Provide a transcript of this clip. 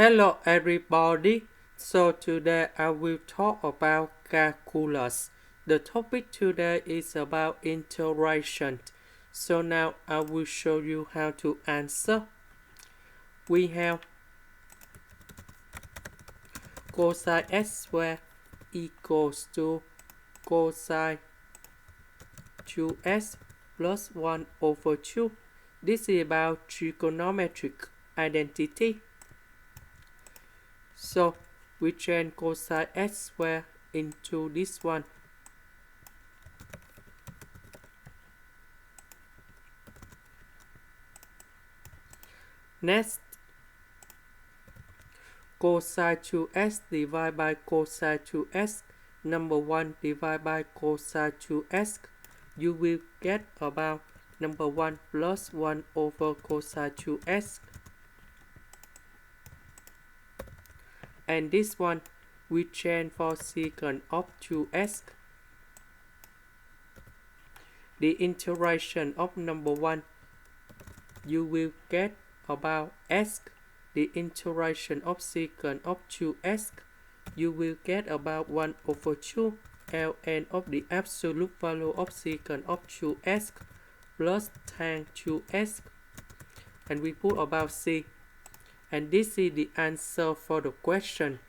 Hello everybody, so today I will talk about calculus. The topic today is about integration. So now I will show you how to answer. We have cosine x squared equals to cosine 2x plus 1 over 2. This is about trigonometric identity. So we change cosine x squared into this one. Next, cosine 2x divided by cosine 2x, number 1 divided by cosine 2x, you will get about number 1 plus 1 over cosine 2x. And this one, we change for secant of 2x. The integration of number 1, you will get about x. The integration of secant of 2x, you will get about 1 over 2 ln of the absolute value of secant of 2x plus tan 2x. And we put about c. And this is the answer for the question.